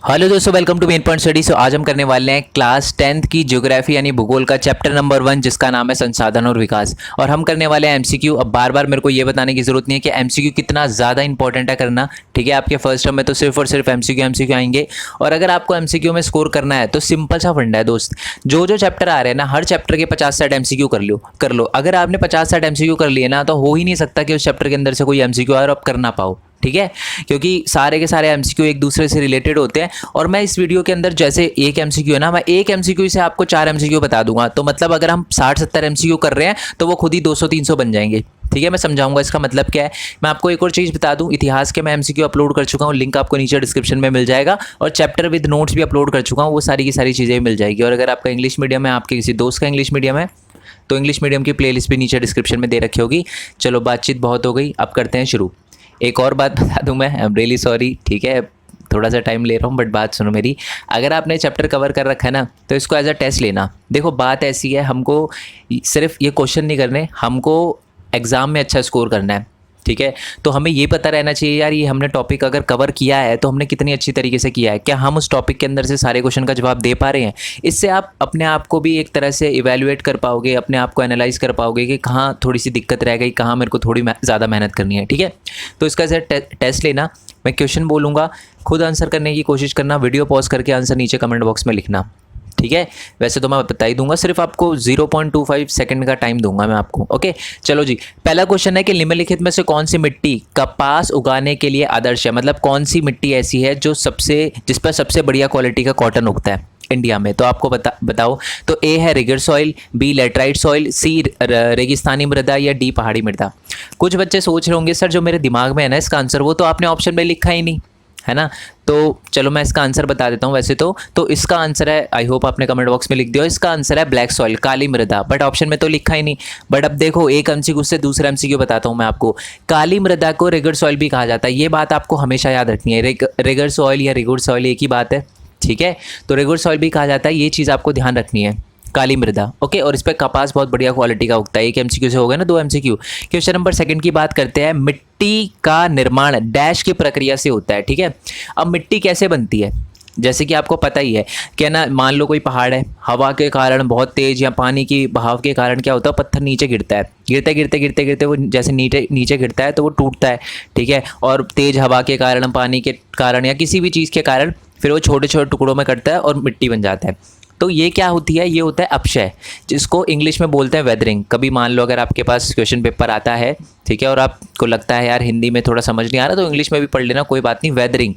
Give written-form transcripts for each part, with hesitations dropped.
Hello दोस्तों, welcome to main point study. So आज हम करने वाले हैं क्लास 10th की ज्योग्राफी यानी भूगोल का चैप्टर नंबर 1 जिसका नाम है संसाधन और विकास। और हम करने वाले हैं एमसीक्यू। अब बार बार मेरे को ये बताने की जरूरत नहीं है कि एमसीक्यू कितना ज़्यादा इंपॉर्टेंट है करना। ठीक है, आपके फर्स्ट टर्म में तो सिर्फ और सिर्फ एमसीक्यू आएंगे। और अगर आपको एमसीक्यू में स्कोर करना है तो सिंपल सा फंडा है दोस्त, जो जो चैप्टर आ रहे हैं ना, हर चैप्टर के 50-60 एमसीक्यू कर लो। अगर आपने 50-60 एमसीक्यू कर लिए ना, तो हो ही नहीं सकता कि उस चैप्टर के अंदर से कोई एमसीक्यू आए और आप कर ना पाओ। ठीक है, क्योंकि सारे के सारे एमसीक्यू एक दूसरे से रिलेटेड होते हैं। और मैं इस वीडियो के अंदर जैसे एक एमसीक्यू है ना, मैं एक एमसीक्यू से आपको 4 एमसीक्यू बता दूंगा। तो मतलब अगर हम 60-70 एमसीक्यू कर रहे हैं तो वो खुद ही 200-300 बन जाएंगे। ठीक है, मैं समझाऊंगा इसका मतलब क्या है। मैं आपको एक और चीज़ बता दूं, इतिहास के मैं एमसीक्यू अपलोड कर चुका हूं, लिंक आपको नीचे डिस्क्रिप्शन में मिल जाएगा। और चैप्टर विद नोट्स भी अपलोड कर चुका हूं, वो सारी की सारी चीज़ें मिल जाएगी। और अगर आपका इंग्लिश मीडियम है, आपके किसी दोस्त का इंग्लिश मीडियम है, तो इंग्लिश मीडियम की प्लेलिस्ट भी नीचे डिस्क्रिप्शन में दे रखी होगी। चलो, बातचीत बहुत हो गई, अब करते हैं शुरू। एक और बात बता दूं, मैं आई एम रियली सॉरी, ठीक है, थोड़ा सा टाइम ले रहा हूँ, बट बात सुनो मेरी। अगर आपने चैप्टर कवर कर रखा है ना, तो इसको एज अ टेस्ट लेना। देखो, बात ऐसी है, हमको सिर्फ ये क्वेश्चन नहीं करने, हमको एग्ज़ाम में अच्छा स्कोर करना है। ठीक है, तो हमें ये पता रहना चाहिए यार, ये हमने टॉपिक अगर कवर किया है तो हमने कितनी अच्छी तरीके से किया है, क्या हम उस टॉपिक के अंदर से सारे क्वेश्चन का जवाब दे पा रहे हैं। इससे आप अपने आप को भी एक तरह से इवैल्यूएट कर पाओगे, अपने आप को एनालाइज कर पाओगे कि कहाँ थोड़ी सी दिक्कत रह गई, कहाँ मेरे को थोड़ी ज़्यादा मेहनत करनी है। ठीक है, तो इसका टेस्ट लेना, मैं क्वेश्चन बोलूँगा, खुद आंसर करने की कोशिश करना, वीडियो पॉज करके आंसर नीचे कमेंट बॉक्स में लिखना। ठीक है, वैसे तो मैं बता ही दूंगा, सिर्फ आपको 0.25 सेकंड का टाइम दूंगा मैं आपको। ओके, चलो जी, पहला क्वेश्चन है कि निम्नलिखित में से कौन सी मिट्टी कपास उगाने के लिए आदर्श है। मतलब कौन सी मिट्टी ऐसी है जिस पर सबसे बढ़िया क्वालिटी का कॉटन उगता है इंडिया में। तो आपको बताओ। तो ए है regur soil, B laterite soil, C रेगिस्तानी मृदा, या डी पहाड़ी मृदा। कुछ बच्चे सोच रहे होंगे सर, जो मेरे दिमाग में है ना इसका आंसर, वो तो आपने ऑप्शन में लिखा ही नहीं है ना। तो चलो मैं इसका आंसर बता देता हूँ। वैसे तो इसका आंसर है, आई होप आपने कमेंट बॉक्स में लिख दिया, इसका आंसर है ब्लैक सॉइल, काली मृदा। बट ऑप्शन में तो लिखा ही नहीं। बट अब देखो, एक एमसीक्यू से दूसरा एमसीक्यू बताता हूँ मैं आपको। काली मृदा को रिगर सॉइल भी कहा जाता है, ये बात आपको हमेशा याद रखनी है। रिगर सॉइल या रिगुड सॉइल एक ही बात है। ठीक है, तो रिगुड सॉइल भी कहा जाता है, ये चीज़ आपको ध्यान रखनी है, काली मृदा। ओके, और इस पर कपास बहुत बढ़िया क्वालिटी का उगता है। एक एमसीक्यू से हो गया ना, 2 एमसीक्यू। क्वेश्चन नंबर 2 की बात करते हैं। मिट्टी का निर्माण डैश की प्रक्रिया से होता है। ठीक है, अब मिट्टी कैसे बनती है, जैसे कि आपको पता ही है कि ना, मान लो कोई पहाड़ है, हवा के कारण बहुत तेज या पानी की बहाव के कारण क्या होता है, पत्थर नीचे गिरता है, गिरते गिरते गिरते गिरते वो जैसे नीचे गिरता है तो वो टूटता है। ठीक है, और तेज हवा के कारण, पानी के कारण, या किसी भी चीज़ के कारण फिर वो छोटे छोटे टुकड़ों में कटता है और मिट्टी बन जाता है। तो ये क्या होती है, ये होता है अपक्षय, जिसको इंग्लिश में बोलते हैं वेदरिंग। कभी मान लो अगर आपके पास क्वेश्चन पेपर आता है, ठीक है, और आपको लगता है यार हिंदी में थोड़ा समझ नहीं आ रहा, तो इंग्लिश में भी पढ़ लेना, कोई बात नहीं, वेदरिंग।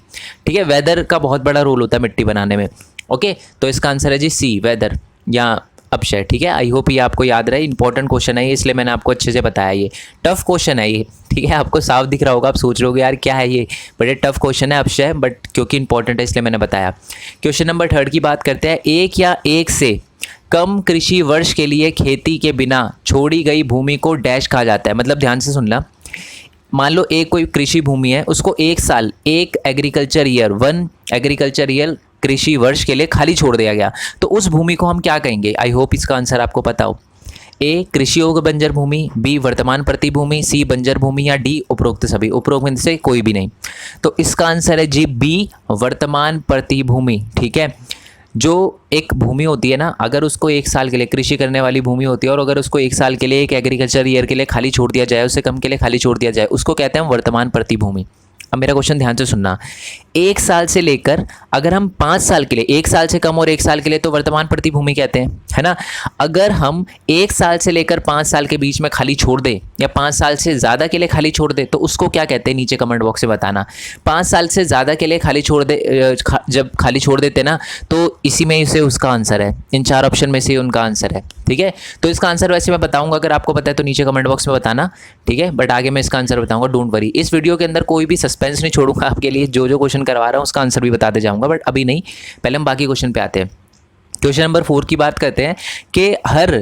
ठीक है, वेदर का बहुत बड़ा रोल होता है मिट्टी बनाने में। ओके, तो इसका आंसर है जी सी, वेदर या अपक्षय। ठीक है, आई होप ये आपको याद रहे, इंपॉर्टेंट क्वेश्चन है ये, इसलिए मैंने आपको अच्छे से बताया। ये टफ क्वेश्चन है ये, ठीक है, आपको साफ दिख रहा होगा, आप सोच रहे होगे यार क्या है ये, बट ये टफ क्वेश्चन है अपक्षय, बट क्योंकि इंपॉर्टेंट है इसलिए मैंने बताया। क्वेश्चन नंबर 3 की बात करते हैं। एक या एक से कम कृषि वर्ष के लिए खेती के बिना छोड़ी गई भूमि को डैश कहा जाता है। मतलब ध्यान से सुनना, मान लो एक कोई कृषि भूमि है, उसको 1 साल, एक एग्रीकल्चर ईयर, 1 एग्रीकल्चर ईयर कृषि वर्ष के लिए खाली छोड़ दिया गया, तो उस भूमि को हम क्या कहेंगे। आई होप इसका आंसर आपको पता हो। ए कृषि योग्य बंजर भूमि, बी वर्तमान प्रतिभूमि, सी बंजर भूमि, या डी उपरोक्त सभी। उपरोक्त में से कोई भी नहीं। तो इसका आंसर है जी बी, वर्तमान प्रतिभूमि। ठीक है, जो एक भूमि होती है ना, अगर उसको 1 साल के लिए कृषि करने वाली भूमि होती है, और अगर उसको 1 साल के लिए एक एग्रीकल्चर ईयर के लिए खाली छोड़ दिया जाए, उससे कम के लिए खाली छोड़ दिया जाए, उसको कहते हैं वर्तमान प्रतिभूमि। अब मेरा क्वेश्चन ध्यान से सुनना, 1 साल से लेकर अगर हम 5 साल के लिए, 1 साल से कम और 1 साल के लिए तो वर्तमान प्रतिभूमि कहते हैं, है ना। अगर हम 1 साल से लेकर 5 साल के बीच में खाली छोड़ दें, या 5 साल से ज़्यादा के लिए खाली छोड़ दें, तो उसको क्या कहते हैं, नीचे कमेंट बॉक्स में बताना। 5 साल से ज़्यादा के लिए खाली छोड़ दे, जब खाली छोड़ देते ना, तो इसी में से उसका आंसर है, इन 4 ऑप्शन में से उनका आंसर है। ठीक है, तो इसका आंसर वैसे मैं बताऊंगा, अगर आपको पता है तो नीचे कमेंट बॉक्स में बताना। ठीक है, बट आगे मैं इसका आंसर बताऊंगा, डोंट वरी। इस वीडियो के अंदर कोई भी सस्पेंस नहीं छोड़ूंगा आपके लिए, जो जो क्वेश्चन करवा रहा हूँ उसका आंसर भी बताते जाऊंगा, बट अभी नहीं, पहले हम बाकी क्वेश्चन पे आते हैं। क्वेश्चन नंबर 4 की बात करते हैं कि हर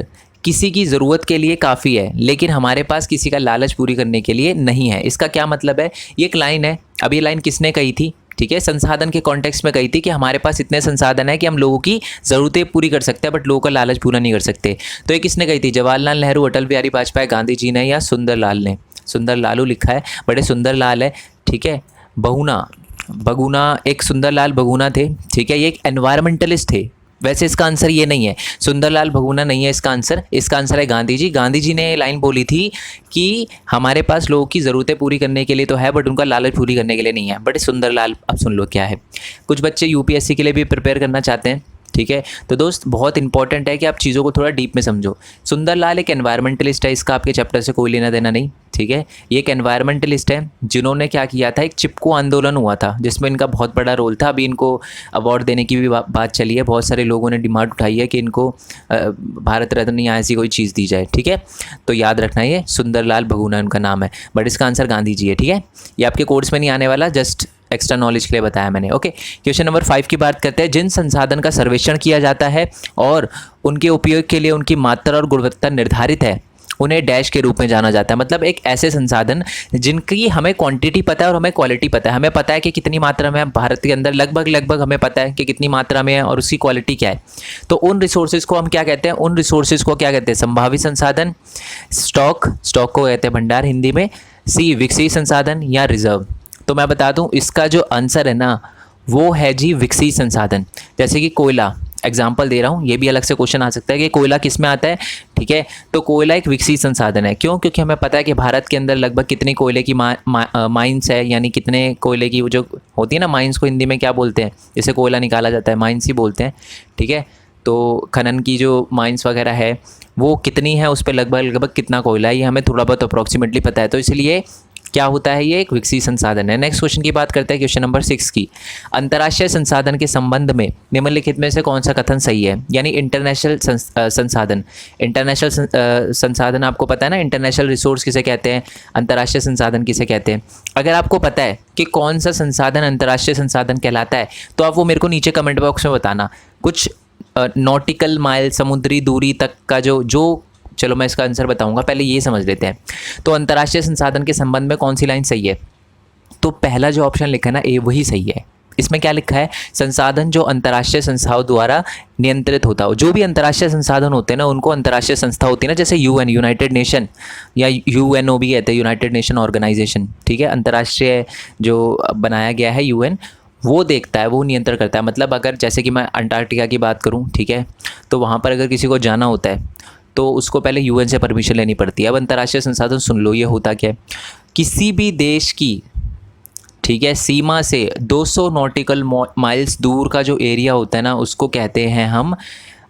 किसी की ज़रूरत के लिए काफ़ी है, लेकिन हमारे पास किसी का लालच पूरी करने के लिए नहीं है। इसका क्या मतलब है, ये एक लाइन है। अब ये लाइन किसने कही थी, ठीक है, संसाधन के कॉन्टेक्स्ट में कही थी कि हमारे पास इतने संसाधन है कि हम लोगों की ज़रूरतें पूरी कर सकते हैं, बट लोगों का लालच पूरा नहीं कर सकते। तो ये किसने कही थी, जवाहरलाल नेहरू, अटल बिहारी वाजपेयी, गांधी जी ने, या सुंदर लाल ने। सुंदर लालू लिखा है, बड़े सुंदर लाल है। ठीक है, बहुना बगुना, एक सुंदरलाल बगुना थे, ठीक है, ये एक एनवायरमेंटलिस्ट थे। वैसे इसका आंसर ये नहीं है, सुंदरलाल बगुना नहीं है इसका आंसर। इसका आंसर है गांधी जी। गांधी जी ने लाइन बोली थी कि हमारे पास लोगों की ज़रूरतें पूरी करने के लिए तो है, बट उनका लालच पूरी करने के लिए नहीं है। बट सुंदरलाल, अब सुन लो क्या है। कुछ बच्चे यूपीएससी के लिए भी प्रिपेयर करना चाहते हैं, ठीक है, तो दोस्त बहुत इंपॉर्टेंट है कि आप चीज़ों को थोड़ा डीप में समझो। सुंदरलाल एक एनवायरमेंटलिस्ट है, इसका आपके चैप्टर से कोई लेना देना नहीं, ठीक है। ये एक एनवायरमेंटलिस्ट है जिन्होंने क्या किया था, एक चिपको आंदोलन हुआ था जिसमें इनका बहुत बड़ा रोल था। अभी इनको अवार्ड देने की भी बात चली है, बहुत सारे लोगों ने डिमांड उठाई है कि इनको भारत रत्न या ऐसी कोई चीज़ दी जाए, ठीक है। तो याद रखना, ये सुंदरलाल बगुना उनका नाम है, बट इसका आंसर गांधी जी है, ठीक है। ये आपके कोर्स में नहीं आने वाला, जस्ट एक्स्ट्रा नॉलेज के लिए बताया मैंने, ओके। क्वेश्चन नंबर 5 की बात करते हैं। जिन संसाधन का सर्वेक्षण किया जाता है और उनके उपयोग के लिए उनकी मात्रा और गुणवत्ता निर्धारित है, उन्हें डैश के रूप में जाना जाता है। मतलब एक ऐसे संसाधन जिनकी हमें क्वांटिटी पता है और हमें क्वालिटी पता है। हमें पता है कि कितनी मात्रा में है भारत के अंदर, लगभग हमें पता है कि कितनी मात्रा में है और उसकी क्वालिटी क्या है। तो उन रिसोर्सेज को हम क्या कहते हैं, उन रिसोर्सेज को क्या कहते हैं, संभावित संसाधन, स्टॉक को कहते हैं भंडार हिंदी में, सी विकसित संसाधन या रिजर्व। तो मैं बता दूं, इसका जो आंसर है ना वो है जी विकसित संसाधन। जैसे कि कोयला, एग्जाम्पल दे रहा हूँ, ये भी अलग से क्वेश्चन आ सकता है कि कोयला किस में आता है, ठीक है। तो कोयला एक विकसित संसाधन है, क्यों? क्योंकि हमें पता है कि भारत के अंदर लगभग कितने कोयले की माइंस है, यानी कितने कोयले की वो जो होती है ना, माइंस को हिंदी में क्या बोलते हैं, जैसे कोयला निकाला जाता है माइंस ही बोलते हैं, ठीक है। तो खनन की जो माइंस वगैरह है वो कितनी है, उस पर लगभग कितना कोयला है, ये हमें थोड़ा बहुत अप्रॉक्सीमेटली पता है। तो इसलिए क्या होता है, ये एक विकसित संसाधन है। नेक्स्ट क्वेश्चन की बात करते हैं, क्वेश्चन नंबर 6 की। अंतर्राष्ट्रीय संसाधन के संबंध में निम्नलिखित में से कौन सा कथन सही है? यानी इंटरनेशनल संसाधन, इंटरनेशनल संसाधन आपको पता है ना, इंटरनेशनल रिसोर्स किसे कहते हैं, अंतर्राष्ट्रीय संसाधन किसे कहते हैं। अगर आपको पता है कि कौन सा संसाधन अंतर्राष्ट्रीय संसाधन कहलाता है तो आप वो मेरे को नीचे कमेंट बॉक्स में बताना। कुछ नॉटिकल माइल, समुद्री दूरी तक का जो चलो मैं इसका आंसर बताऊंगा, पहले ये समझ लेते हैं। तो अंतर्राष्ट्रीय संसाधन के संबंध में कौन सी लाइन सही है? तो पहला जो ऑप्शन लिखा है ना, ए, वही सही है। इसमें क्या लिखा है, संसाधन जो अंतर्राष्ट्रीय संस्थाओं द्वारा नियंत्रित होता हो। जो भी अंतर्राष्ट्रीय संसाधन होते हैं ना, उनको अंतर्राष्ट्रीय संस्था होती है ना, जैसे यूएन, यूनाइटेड नेशन, या यूएनओ भी कहते हैं, यूनाइटेड नेशन ऑर्गेनाइजेशन, ठीक है। अंतर्राष्ट्रीय जो बनाया गया है यूएन, वो देखता है, वो नियंत्रण करता है। मतलब अगर जैसे कि मैं अंटार्कटिका की बात करूँ, ठीक है, तो वहाँ पर अगर किसी को जाना होता है तो उसको पहले यूएन से परमिशन लेनी पड़ती है। अब अंतर्राष्ट्रीय संसाधन सुन लो, ये होता क्या है, किसी भी देश की, ठीक है, सीमा से 200 नॉटिकल माइल्स दूर का जो एरिया होता है ना, उसको कहते हैं हम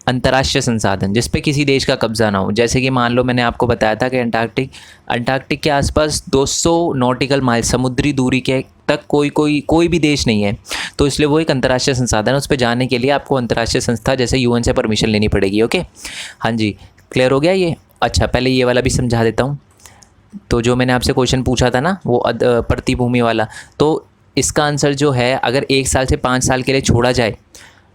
अंतर्राष्ट्रीय संसाधन, जिस पे किसी देश का कब्जा ना हो। जैसे कि मान लो मैंने आपको बताया था कि अंटार्कटिक के आसपास 200 नॉटिकल माइल समुद्री दूरी के तक कोई भी देश नहीं है, तो इसलिए वो एक अंतर्राष्ट्रीय संसाधन है। उस पर जाने के लिए आपको अंतर्राष्ट्रीय संस्था जैसे यूएन से परमिशन लेनी पड़ेगी, ओके। हाँ जी, क्लियर हो गया ये? अच्छा, पहले ये वाला भी समझा देता हूँ। तो जो मैंने आपसे क्वेश्चन पूछा था ना, वो प्रतिभूमि वाला, तो इसका आंसर जो है, अगर 1 साल से 5 साल के लिए छोड़ा जाए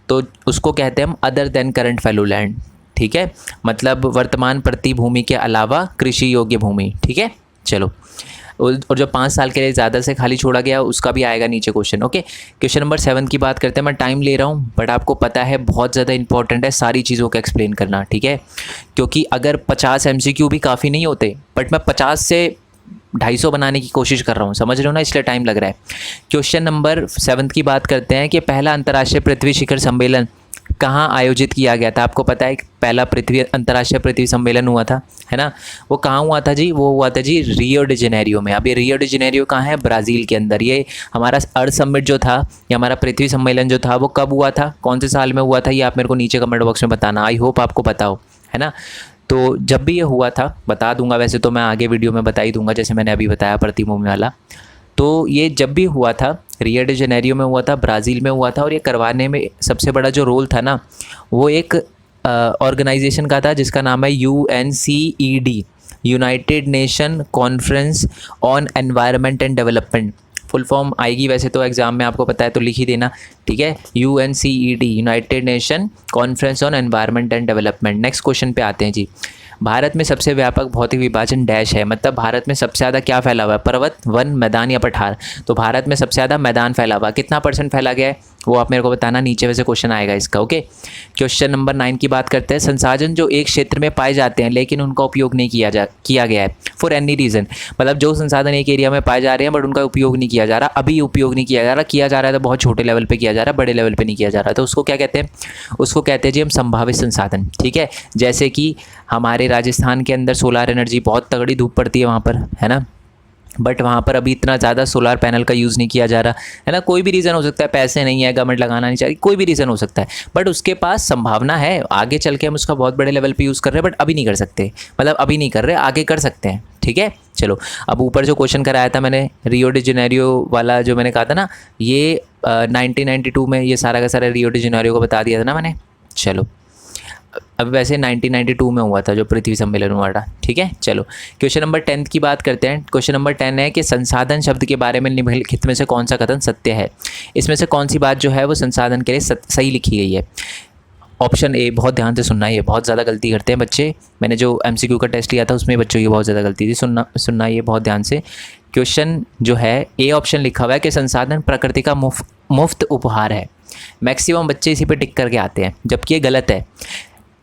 तो उसको कहते हैं हम other than current fallow land, ठीक है। मतलब वर्तमान प्रतिभूमि के अलावा कृषि योग्य भूमि, ठीक है। चलो, और जो 5 साल के लिए ज़्यादा से खाली छोड़ा गया उसका भी आएगा नीचे क्वेश्चन, ओके। क्वेश्चन नंबर 7 की बात करते हैं। मैं टाइम ले रहा हूँ, बट आपको पता है बहुत ज़्यादा इंपॉर्टेंट है सारी चीज़ों को एक्सप्लेन करना, ठीक है। क्योंकि अगर 50 MCQ भी काफ़ी नहीं होते, बट मैं 50 से 250 बनाने की कोशिश कर रहा हूँ, समझ रहे हो ना, इसलिए टाइम लग रहा है। क्वेश्चन नंबर 7 की बात करते हैं कि पहला अंतर्राष्ट्रीय पृथ्वी शिखर सम्मेलन कहाँ आयोजित किया गया था? आपको पता है पहला अंतर्राष्ट्रीय पृथ्वी सम्मेलन हुआ था, है ना, वो कहाँ हुआ था जी? वो हुआ था जी रियो डी जेनेरियो में। अब ये रियो डी जेनेरियो कहाँ है? ब्राज़ील के अंदर। ये हमारा अर्थ समिट जो था, या हमारा पृथ्वी सम्मेलन जो था, वो कब हुआ था, कौन से साल में हुआ था, ये आप मेरे को नीचे कमेंट बॉक्स में बताना। आई होप आपको पता हो, है ना। तो जब भी ये हुआ था बता दूंगा, वैसे तो मैं आगे वीडियो में बता ही दूंगा, जैसे मैंने अभी बताया प्रतिभूमि वाला। तो ये जब भी हुआ था, रियो डी जेनेरियो में हुआ था, ब्राज़ील में हुआ था, और ये करवाने में सबसे बड़ा जो रोल था ना, वो एक ऑर्गेनाइजेशन का था जिसका नाम है UNCED, United nation conference on environment and development. Full form आएगी वैसे तो एग्जाम में, आपको पता है तो लिख ही देना, ठीक है। UNCED, United nation conference on environment and development. Next question पे आते हैं जी। भारत में सबसे व्यापक भौतिक विभाजन डैश है। मतलब भारत में सबसे ज़्यादा क्या फैला हुआ है? पर्वत, वन, मैदान या पठार? तो भारत में सबसे ज़्यादा मैदान फैला हुआ। कितना % फैला गया है? वो आप मेरे को बताना, नीचे वैसे क्वेश्चन आएगा इसका। ओके, क्वेश्चन नंबर 9 की बात करते हैं। संसाधन जो एक क्षेत्र में पाए जाते हैं लेकिन उनका उपयोग नहीं किया गया है फॉर एनी रीज़न, मतलब जो संसाधन एक एरिया में पाए जा रहे हैं बट उनका उपयोग नहीं किया जा रहा, अभी उपयोग नहीं किया जा रहा, किया जा रहा है तो बहुत छोटे लेवल पे किया जा रहा है, बड़े लेवल पे नहीं किया जा रहा, तो उसको क्या कहते हैं? उसको कहते हैं जी हम संभावित संसाधन। ठीक है, जैसे कि हमारे राजस्थान के अंदर सोलार एनर्जी, बहुत तगड़ी धूप पड़ती है वहाँ पर, है ना, बट वहाँ पर अभी इतना ज़्यादा सोलार पैनल का यूज़ नहीं किया जा रहा है ना। कोई भी रीज़न हो सकता है, पैसे नहीं है, गवर्नमेंट लगाना नहीं चाहिए, कोई भी रीज़न हो सकता है, बट उसके पास संभावना है, आगे चल के हम उसका बहुत बड़े लेवल पे यूज़ कर रहे हैं, बट अभी नहीं कर सकते, मतलब अभी नहीं कर रहे, आगे कर सकते हैं। ठीक है, चलो अब ऊपर जो क्वेश्चन कराया था मैंने, रियो डी जेनेरियो वाला जो मैंने कहा था ना, ये 1992 में ये सारा का सारा रियो डी जेनेरियो को बता दिया था ना मैंने। चलो अभी वैसे 1992 में हुआ था जो पृथ्वी सम्मेलन हुआ था। ठीक है, चलो क्वेश्चन नंबर 10 की बात करते हैं। क्वेश्चन नंबर 10 है कि संसाधन शब्द के बारे में निम्नलिखित में से कौन सा कथन सत्य है? इसमें से कौन सी बात जो है वो संसाधन के लिए सही लिखी गई है? ऑप्शन ए, बहुत ध्यान से सुनना, ये बहुत ज़्यादा गलती करते हैं बच्चे, मैंने जो MCQ का टेस्ट लिया था उसमें बच्चों की बहुत ज़्यादा गलती थी, सुनना ये बहुत ध्यान से। क्वेश्चन जो है ए ऑप्शन लिखा हुआ है कि संसाधन प्रकृति का मुफ्त उपहार है। मैक्सिमम बच्चे इसी पे टिक करके आते हैं, जबकि ये गलत है।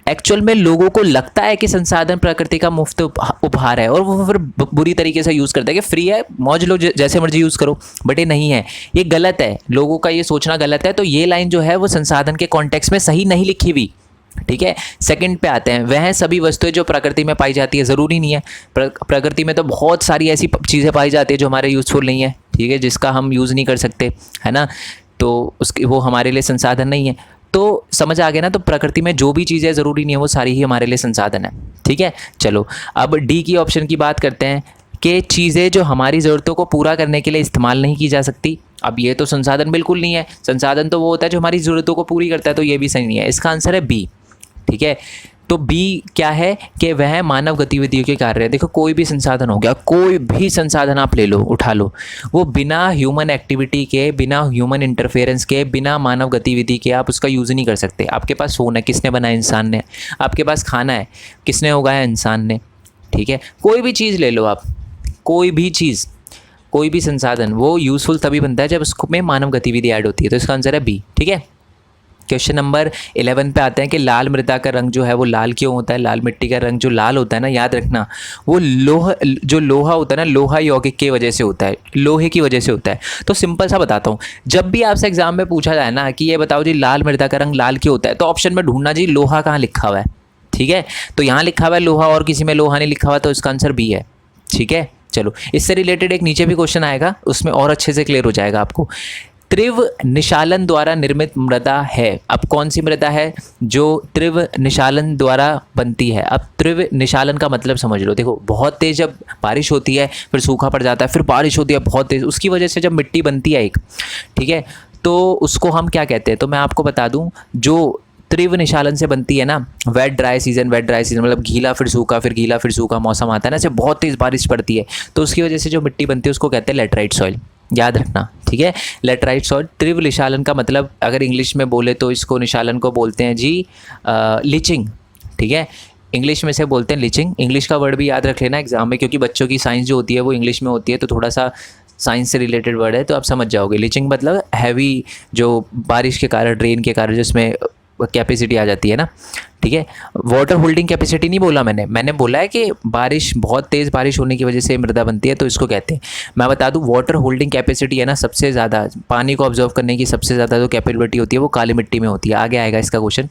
एक्चुअल में लोगों को लगता है कि संसाधन प्रकृति का मुफ्त उपहार है और वो फिर बुरी तरीके से यूज़ करता है कि फ्री है, मौज लो, जैसे मर्जी यूज़ करो, बट ये नहीं है, ये गलत है, लोगों का ये सोचना गलत है। तो ये लाइन जो है वो संसाधन के कॉन्टेक्स्ट में सही नहीं लिखी हुई। ठीक है, सेकंड पे आते हैं। वह सभी वस्तुएं जो प्रकृति में पाई जाती है, ज़रूरी नहीं है, प्रकृति में तो बहुत सारी ऐसी चीज़ें पाई जाती है जो हमारे यूज़फुल नहीं है, ठीक है, जिसका हम यूज़ नहीं कर सकते, है ना, तो उसके वो हमारे लिए संसाधन नहीं है। तो समझ आ गया ना, तो प्रकृति में जो भी चीज़ें ज़रूरी नहीं है वो सारी ही हमारे लिए संसाधन है। ठीक है, चलो अब डी की ऑप्शन की बात करते हैं कि चीज़ें जो हमारी ज़रूरतों को पूरा करने के लिए इस्तेमाल नहीं की जा सकती। अब ये तो संसाधन बिल्कुल नहीं है, संसाधन तो वो होता है जो हमारी ज़रूरतों को पूरी करता है, तो ये भी सही नहीं है, इसका आंसर है बी। ठीक है, तो बी क्या है कि वह मानव गतिविधियों के कार्य है। देखो कोई भी संसाधन हो गया, कोई भी संसाधन आप ले लो, उठा लो, वो बिना ह्यूमन एक्टिविटी के, बिना ह्यूमन इंटरफेरेंस के, बिना मानव गतिविधि के आप उसका यूज़ नहीं कर सकते। आपके पास फ़ोन है, किसने बनाया? इंसान ने। आपके पास खाना है, किसने उगाया? इंसान ने। ठीक है, कोई भी चीज़ ले लो आप, कोई भी चीज़, कोई भी संसाधन, वो यूज़फुल तभी बनता है जब उसमें मानव गतिविधि ऐड होती है, तो इसका आंसर है बी। ठीक है, क्वेश्चन नंबर 11 पे आते हैं कि लाल मृदा का रंग जो है वो लाल क्यों होता है? लाल मिट्टी का रंग जो लाल होता है ना, याद रखना, वो लोहा होता है ना, लोहा यौगिक की वजह से होता है, लोहे की वजह से होता है। तो सिंपल सा बताता हूँ, जब भी आपसे एग्जाम में पूछा जाए ना कि ये बताओ जी लाल मृदा का रंग लाल क्यों होता है, तो ऑप्शन में ढूंढना जी लोहा कहाँ लिखा हुआ है। ठीक है, तो यहाँ लिखा हुआ है लोहा और किसी में लोहा नहीं लिखा हुआ, तो इसका आंसर बी है। ठीक है, चलो इससे रिलेटेड एक नीचे भी क्वेश्चन आएगा, उसमें और अच्छे से क्लियर हो जाएगा आपको। त्रिव निशालन द्वारा निर्मित मृदा है। अब कौन सी मृदा है जो त्रिव निशालन द्वारा बनती है? अब त्रिव निशालन का मतलब समझ लो, देखो बहुत तेज़ जब बारिश होती है, फिर सूखा पड़ जाता है, फिर बारिश होती है बहुत तेज़, उसकी वजह से जब मिट्टी बनती है एक, ठीक है, तो उसको हम क्या कहते हैं? तो मैं आपको बता दूं, जो त्रिव निशालन से बनती है ना, वेट ड्राई सीजन मतलब गीला फिर सूखा, फिर गीला फिर सूखा मौसम आता है ना, जब बहुत तेज़ बारिश पड़ती है, तो उसकी वजह से जो मिट्टी बनती है उसको कहते हैं लेटराइट सॉइल। याद रखना, ठीक है, लेटराइट सॉइल। त्रिव निशालन का मतलब अगर इंग्लिश में बोले तो इसको निशालन को बोलते हैं जी लीचिंग। ठीक है, इंग्लिश में से बोलते हैं लीचिंग। इंग्लिश का वर्ड भी याद रख लेना एग्जाम में, क्योंकि बच्चों की साइंस जो होती है वो इंग्लिश में होती है, तो थोड़ा सा साइंस से रिलेटेड वर्ड है तो आप समझ जाओगे। लीचिंग मतलब हैवी, जो बारिश के कारण, रेन के कारण जिसमें कैपेसिटी आ जाती है ना, ठीक है। वाटर होल्डिंग कैपेसिटी नहीं बोला मैंने बोला है कि बारिश, बहुत तेज़ बारिश होने की वजह से मृदा बनती है, तो इसको कहते हैं। मैं बता दूं, वाटर होल्डिंग कैपेसिटी है ना, सबसे ज़्यादा पानी को ऑब्जर्व करने की सबसे ज़्यादा जो कैपेबिलिटी होती है वो काली मिट्टी में होती है। आगे आएगा इसका क्वेश्चन।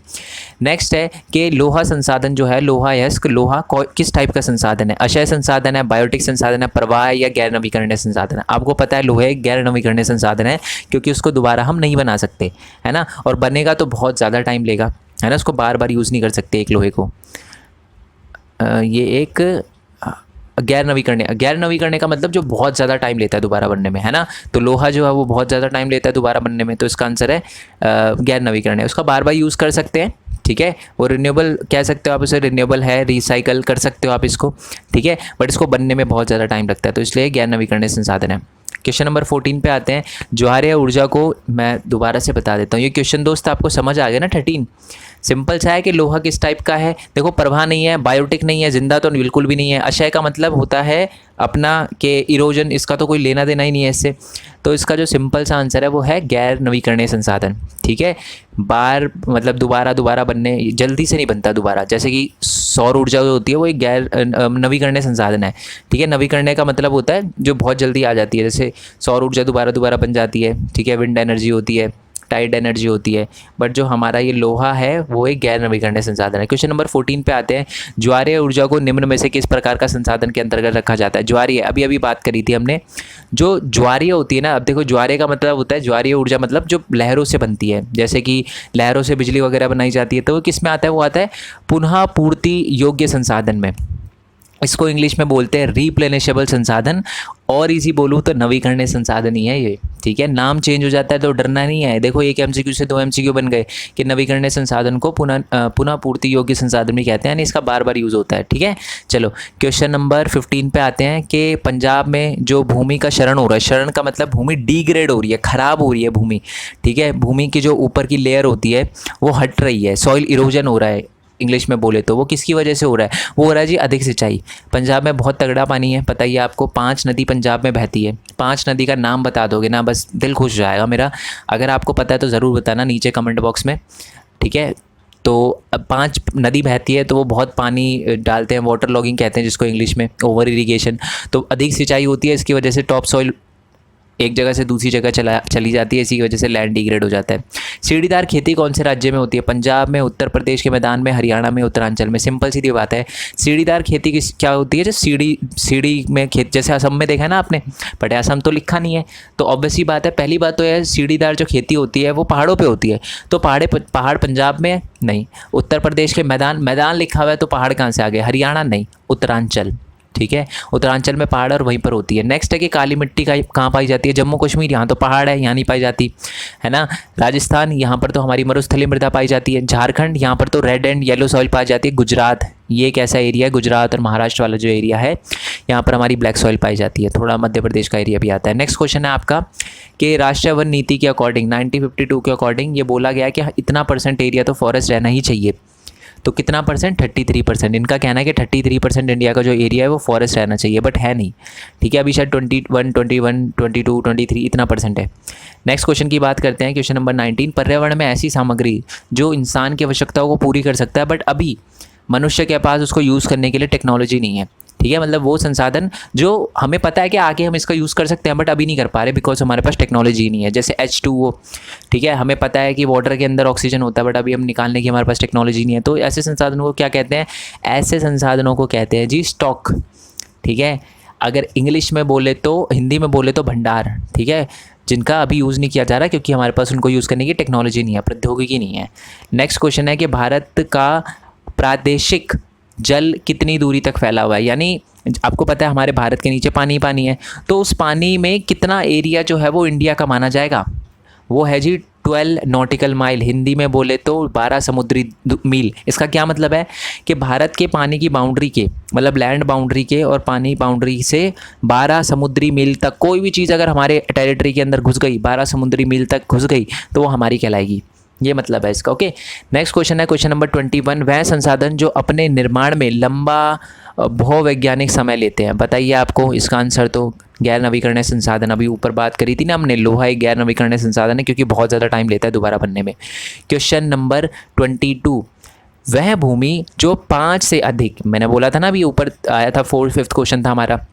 नेक्स्ट है कि लोहा संसाधन जो है, लोहा लोहा किस टाइप का संसाधन है? अक्षय संसाधन है, बायोटिक संसाधन है, प्रवाह या गैर नवीकरणीय संसाधन है? आपको पता है लोहे गैर नवीकरणीय संसाधन है, क्योंकि उसको दोबारा हम नहीं बना सकते, है ना, और बनेगा तो बहुत ज़्यादा टाइम लेगा, है ना, उसको बार बार यूज़ नहीं कर सकते एक लोहे को। ये एक गैर नवीकरणीय का मतलब जो बहुत ज़्यादा टाइम लेता है दोबारा बनने में, है ना, तो लोहा जो है वो बहुत ज़्यादा टाइम लेता है दोबारा बनने में, तो इसका आंसर है गैर नवीकरणीय। उसका बार बार यूज़ कर सकते हैं, ठीक है, वो रिन्यूएबल कह सकते हो आप उसे, रिन्यूएबल है, रिसाइकल कर सकते हो आप इसको, ठीक है, बट इसको बनने में बहुत ज़्यादा टाइम लगता है, तो इसलिए गैर नवीकरणीय संसाधन है। क्वेश्चन नंबर 14 पे आते हैं। ज्वारीय ऊर्जा को मैं दोबारा से बता देता हूँ, ये क्वेश्चन दोस्त आपको समझ आ गया ना। 13 सिंपल सा है कि लोहा किस टाइप का है। देखो प्रवाह नहीं है, बायोटिक नहीं है, जिंदा तो बिल्कुल भी नहीं है। अक्षय का मतलब होता है अपना के इरोजन, इसका तो कोई लेना देना ही नहीं है इससे। तो इसका जो सिंपल सा आंसर है वो है गैर नवीकरणीय संसाधन। ठीक है, बार मतलब दोबारा दोबारा बनने, जल्दी से नहीं बनता दोबारा, जैसे कि सौर ऊर्जा जो होती है वो एक गैर नवीकरणीय संसाधन है। ठीक है, नवीकरणीय का मतलब होता है जो बहुत जल्दी आ जाती है, जैसे सौर ऊर्जा दोबारा दोबारा बन जाती है। ठीक है, विंड एनर्जी होती है, टाइड एनर्जी होती है, बट जो हमारा ये लोहा है वो एक गैर नवीकरणीय संसाधन है। क्वेश्चन नंबर 14 पे आते हैं, ज्वारीय ऊर्जा को निम्न में से किस प्रकार का संसाधन के अंतर्गत रखा जाता है? ज्वारीय, अभी अभी बात करी थी हमने, जो ज्वारीय होती है ना, अब देखो ज्वारीय का मतलब होता है, ज्वारीय ऊर्जा मतलब जो लहरों से बनती है, जैसे कि लहरों से बिजली वगैरह बनाई जाती है, तो वो किस में आता है? वो आता है पुनः पूर्ति योग्य संसाधन में। इसको इंग्लिश में बोलते हैं रिप्लेनिशेबल संसाधन, और इजी बोलूँ तो नवीकरणीय संसाधन ही है ये। ठीक है, नाम चेंज हो जाता है तो डरना नहीं है। देखो एक एमसीक्यू से 2 एमसीक्यू बन गए कि नवीकरणीय संसाधन को पुनः पूर्ति योग्य संसाधन भी कहते हैं, यानी इसका बार बार यूज़ होता है। ठीक है, चलो क्वेश्चन नंबर 15 पे आते हैं कि पंजाब में जो भूमि का क्षरण हो रहा है, क्षरण का मतलब भूमि डिग्रेड हो रही है, ख़राब हो रही है भूमि। ठीक है, भूमि की जो ऊपर की लेयर होती है वो हट रही है, सॉइल इरोजन हो रहा है इंग्लिश में बोले तो, वो किसकी वजह से हो रहा है? वो हो रहा है जी अधिक सिंचाई। पंजाब में बहुत तगड़ा पानी है, पता ही है आपको, 5 नदी पंजाब में बहती है। 5 नदी का नाम बता दोगे ना, बस दिल खुश हो जाएगा मेरा। अगर आपको पता है तो ज़रूर बताना नीचे कमेंट बॉक्स में। ठीक है, तो अब 5 नदी बहती है तो वो बहुत पानी डालते हैं, वाटर लॉगिंग कहते हैं जिसको इंग्लिश में, ओवर इरीगेशन। तो अधिक सिंचाई होती है, इसकी वजह से टॉप सॉइल एक जगह से दूसरी जगह चली जाती है, इसी की वजह से लैंड डिग्रेड हो जाता है। सीढ़ीदार खेती कौन से राज्य में होती है? पंजाब में, उत्तर प्रदेश के मैदान में, हरियाणा में, उत्तरांचल में। सिंपल सीधी बात है, सीढ़ीदार खेती किस क्या होती है? जो सीढ़ी में खेत, जैसे असम में देखा है ना आपने, बट असम तो लिखा नहीं है, तो ऑब्वियस ही बात है, पहली बात तो है सीढ़ीदार जो खेती होती है वो पहाड़ों पर होती है, तो पहाड़ पंजाब में नहीं। उत्तर प्रदेश के मैदान लिखा हुआ है, तो पहाड़ कहाँ से आ गए? हरियाणा नहीं, उत्तरांचल। ठीक है, उत्तरांचल में पहाड़ और वहीं पर होती है। नेक्स्ट है कि काली मिट्टी का कहाँ पाई जाती है? जम्मू कश्मीर, यहाँ तो पहाड़ है, यहाँ नहीं पाई जाती है ना। राजस्थान, यहाँ पर तो हमारी मरुस्थलीय मृदा पाई जाती है। झारखंड, यहाँ पर तो रेड एंड येलो सॉइल पाई जाती है। गुजरात, ये एक ऐसा एरिया है, गुजरात और महाराष्ट्र वाला जो एरिया है, यहाँ पर हमारी ब्लैक सॉइल पाई जाती है। थोड़ा मध्य प्रदेश का एरिया भी आता है। नेक्स्ट क्वेश्चन है आपका कि राष्ट्रीय वन नीति के अकॉर्डिंग 1952 के अकॉर्डिंग ये बोला गया कि इतना % एरिया तो फॉरेस्ट रहना ही चाहिए। तो कितना %? 33%। इनका कहना है कि 33% इंडिया का जो एरिया है वो फॉरेस्ट रहना चाहिए, बट है नहीं। ठीक है, अभी शायद 21, 22, 23 इतना % है। नेक्स्ट क्वेश्चन की बात करते हैं, क्वेश्चन नंबर 19। पर्यावरण में ऐसी सामग्री जो इंसान की आवश्यकताओं को पूरी कर सकता है, बट अभी मनुष्य के पास उसको यूज़ करने के लिए टेक्नोलॉजी नहीं है। ठीक है, मतलब वो संसाधन जो हमें पता है कि आगे हम इसका यूज़ कर सकते हैं, बट अभी नहीं कर पा रहे बिकॉज हमारे पास टेक्नोलॉजी नहीं है। जैसे H2O, ठीक है, हमें पता है कि वाटर के अंदर ऑक्सीजन होता है, बट अभी हम निकालने की हमारे पास टेक्नोलॉजी नहीं है। तो ऐसे संसाधनों को क्या कहते हैं? ऐसे संसाधनों को कहते हैं जी स्टॉक। ठीक है, अगर इंग्लिश में बोले तो, हिंदी में बोले तो भंडार। ठीक है, जिनका अभी यूज़ नहीं किया जा रहा क्योंकि हमारे पास उनको यूज़ करने की टेक्नोलॉजी नहीं है, प्रौद्योगिकी नहीं है। नेक्स्ट क्वेश्चन है कि भारत का प्रादेशिक जल कितनी दूरी तक फैला हुआ है? यानी आपको पता है हमारे भारत के नीचे पानी पानी है, तो उस पानी में कितना एरिया जो है वो इंडिया का माना जाएगा? वो है जी 12 नॉटिकल माइल, हिंदी में बोले तो 12 समुद्री मील। इसका क्या मतलब है कि भारत के पानी की बाउंड्री के, मतलब लैंड बाउंड्री के और पानी बाउंड्री से 12 समुद्री मील तक कोई भी चीज़ अगर हमारे टेरिटरी के अंदर घुस गई, 12 समुद्री मील तक घुस गई, तो वो हमारी कहलाएगी। ये मतलब है इसका। ओके, नेक्स्ट क्वेश्चन है क्वेश्चन नंबर 21। वह संसाधन जो अपने निर्माण में लंबा भूवैज्ञानिक समय लेते हैं, बताइए आपको इसका आंसर। तो गैर नवीकरणीय संसाधन, अभी ऊपर बात करी थी ना हमने, लोहा एक गैर नवीकरणीय संसाधन है क्योंकि बहुत ज़्यादा टाइम लेता है दोबारा बनने में। Question number 22। वह भूमि जो 5 से अधिक, मैंने बोला था ना अभी ऊपर आया था, 4th क्वेश्चन था हमारा,